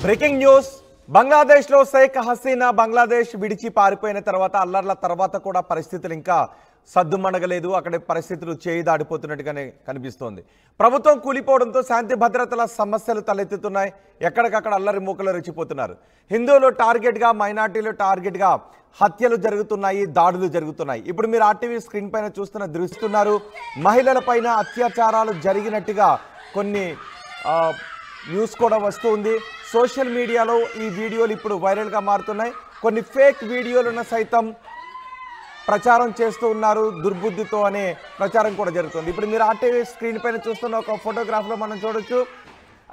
Breaking news Bangladesh లో షేక్ హసీనా బంగ్లాదేశ్ విడిచి పారిపోయిన తర్వాత అల్లర్ల తర్వాత కూడా పరిస్థితులు ఇంకా సద్దుమణగలేదు. అక్కడ పరిస్థితులు చేయి దాడిపోతున్నట్టుగానే కనిపిస్తోంది. ప్రభుత్వం కూలిపోవడంతో శాంతి భద్రతల సమస్యలు తలెత్తుతున్నాయి. ఎక్కడికక్కడ అల్లరి మూకలు రెచ్చిపోతున్నారు. హిందువులు టార్గెట్ గా, మైనార్టీలు టార్గెట్ గా హత్యలు జరుగుతున్నాయి, దాడులు జరుగుతున్నాయి. ఇప్పుడు మీరు ఆర్టీవీ స్క్రీన్ పైన చూస్తున్నారు. మహిళల పైన అత్యాచారాలు జరిగినట్టుగా కొన్ని న్యూస్ కూడా వస్తుంది. సోషల్ మీడియాలో ఈ వీడియోలు ఇప్పుడు వైరల్గా మారుతున్నాయి. కొన్ని ఫేక్ వీడియోలను సైతం ప్రచారం చేస్తూ ఉన్నారు దుర్బుద్ధితో అనే ప్రచారం కూడా జరుగుతుంది. ఇప్పుడు మీరు ఆర్టీవీ స్క్రీన్ పైన చూస్తున్న ఒక ఫోటోగ్రాఫ్లో మనం చూడొచ్చు.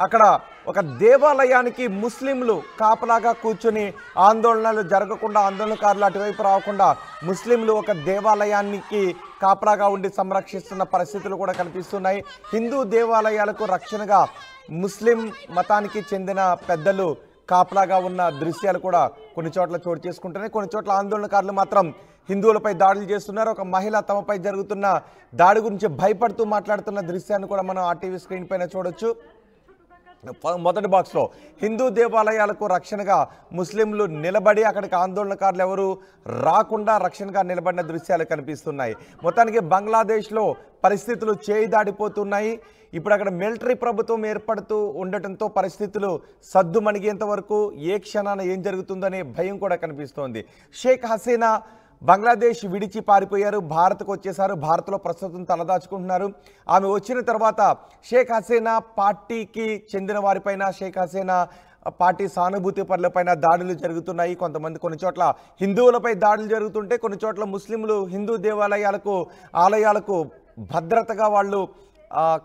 అక్కడ ఒక దేవాలయానికి ముస్లింలు కాపలాగా కూర్చొని ఆందోళనలు జరగకుండా, ఆందోళనకారులు అటువైపు రాకుండా ముస్లింలు ఒక దేవాలయానికి కాపలాగా ఉండి సంరక్షిస్తున్న పరిస్థితులు కూడా కనిపిస్తున్నాయి. హిందూ దేవాలయాలకు రక్షణగా ముస్లిం మతానికి చెందిన పెద్దలు కాపలాగా ఉన్న దృశ్యాలు కూడా కొన్ని చోట్ల చోటు చేసుకుంటున్నాయి. కొన్ని చోట్ల ఆందోళనకారులు మాత్రం హిందువులపై దాడులు చేస్తున్నారు. ఒక మహిళ తమపై జరుగుతున్న దాడి గురించి భయపడుతూ మాట్లాడుతున్న దృశ్యాన్ని కూడా మనం ఆర్టీవీ స్క్రీన్ పైన చూడొచ్చు. మొదటి బాక్స్లో హిందూ దేవాలయాలకు రక్షణగా ముస్లింలు నిలబడి అక్కడికి ఆందోళనకారులు ఎవరు రాకుండా రక్షణగా నిలబడిన దృశ్యాలు కనిపిస్తున్నాయి. మొత్తానికి బంగ్లాదేశ్లో పరిస్థితులు చేయి దాడిపోతున్నాయి. ఇప్పుడు అక్కడ మిలిటరీ ప్రభుత్వం ఏర్పడుతూ ఉండటంతో పరిస్థితులు సద్దుమణిగేంత వరకు ఏ క్షణాన ఏం జరుగుతుందనే భయం కూడా కనిపిస్తోంది. షేక్ హసీనా బంగ్లాదేశ్ విడిచి పారిపోయారు, భారత్కు వచ్చేసారు. భారత్లో ప్రస్తుతం తలదాచుకుంటున్నారు. ఆమె వచ్చిన తర్వాత షేక్ హసీనా పార్టీకి చెందిన వారిపైన, షేక్ హసీనా పార్టీ సానుభూతి పరులపైన దాడులు జరుగుతున్నాయి. కొన్ని చోట్ల హిందువులపై దాడులు జరుగుతుంటే, కొన్ని చోట్ల ముస్లింలు హిందూ దేవాలయాలకు, ఆలయాలకు భద్రతగా వాళ్ళు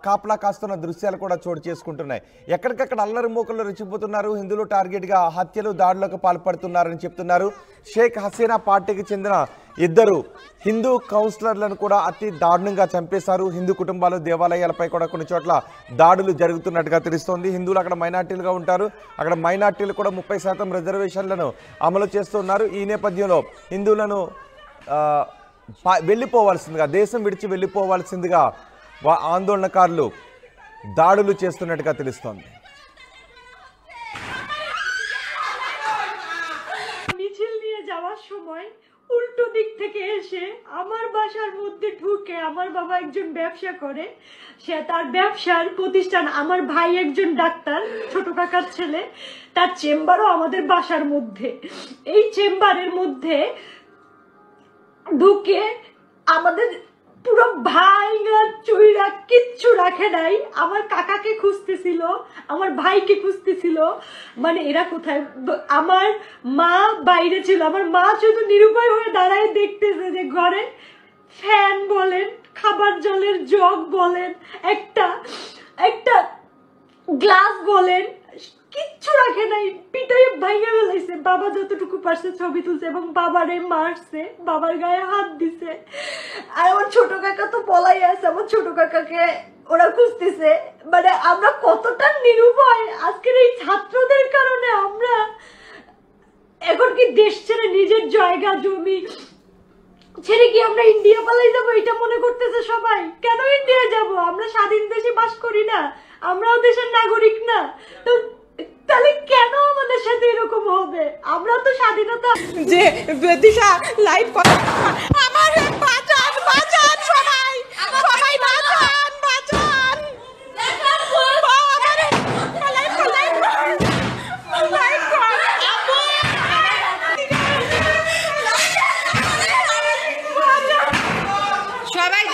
కాపలా కాస్తున్న దృశ్యాలు కూడా చోటు చేసుకుంటున్నాయి. ఎక్కడికక్కడ అల్లరి మూకలు రెచ్చిపోతున్నారు. హిందువులు టార్గెట్గా హత్యలు, దాడులకు పాల్పడుతున్నారని చెప్తున్నారు. షేక్ హసీనా పార్టీకి చెందిన 2 హిందూ కౌన్సిలర్లను కూడా అతి దారుణంగా చంపేశారు. హిందూ కుటుంబాలు, దేవాలయాలపై కూడా కొన్ని చోట్ల దాడులు జరుగుతున్నట్టుగా తెలుస్తోంది. హిందువులు అక్కడ మైనార్టీలుగా ఉంటారు. అక్కడ మైనార్టీలు కూడా 30% రిజర్వేషన్లను అమలు చేస్తున్నారు. ఈ నేపథ్యంలో హిందువులను వెళ్ళిపోవాల్సిందిగా, దేశం విడిచి వెళ్ళిపోవాల్సిందిగా ఆందోళనకారులు దాడులు చేస్తున్నట్టుగా తెలుస్తోంది. মিছিল নিয়ে যাওয়ার সময় উল্টো দিক থেকে এসে আমার বাসার মধ্যে ঢুকে, আমার বাবা একজন ব্যবসা করে, সে তার ব্যবসার প্রতিষ্ঠান, আমার ভাই একজন ডাক্তার, ছোট কাকার ছেলে, তার চেম্বারও আমাদের বাসার মধ্যে। এই চেম্বারের মধ্যে ঢুকে আমাদের পুরো ভাইরা চুইরা কিচ্ছু রাখে নাই। আমার কাকাকে খুঁজতেছিল, আমার ভাইকে খুঁজতেছিল, মানে এরা কোথায়। আমার মা বাইরে ছিল, আমার মা শুধু নিরুপায় হয়ে দাঁড়ায় দেখতেছে যে ঘরে ফ্যান বলেন, খাবার জলের জগ বলেন, একটা গ্লাস বলেন, কিচ্ছু রাখে নাই, পিটাই ভাইয়া ফেলাইছে। বাবা যতটুকু পারছে ছবি তুলছে এবং বাবারে মারছে, বাবার গায়ে হাত দিছে। আর আমার ছোট কাকা তো পলাই আছে, আমার ছোট কাকাকে ওরা খুঁজতেছে। মানে আমরা কতটা নিরুপায় আজকের এই ছাত্রদের কারণে। আমরা এখন কি দেশ ছেড়ে, নিজের জায়গা জমি ছেড়ে কি আমরা ইন্ডিয়া পালাই যাবো এটা মনে করতেছে সবাই। কেন ইন্ডিয়া যাব? আমরা স্বাধীন দেশে বাস করি না? আমরাও দেশের নাগরিক না? তো তাহলে কেন আমাদের সাথে এরকম হবে? আমরা তো স্বাধীনতা যে দিশা লাইভ আমার বাঁচান বাঁচান সবাই সবাই বাঁচান বাঁচান সবাই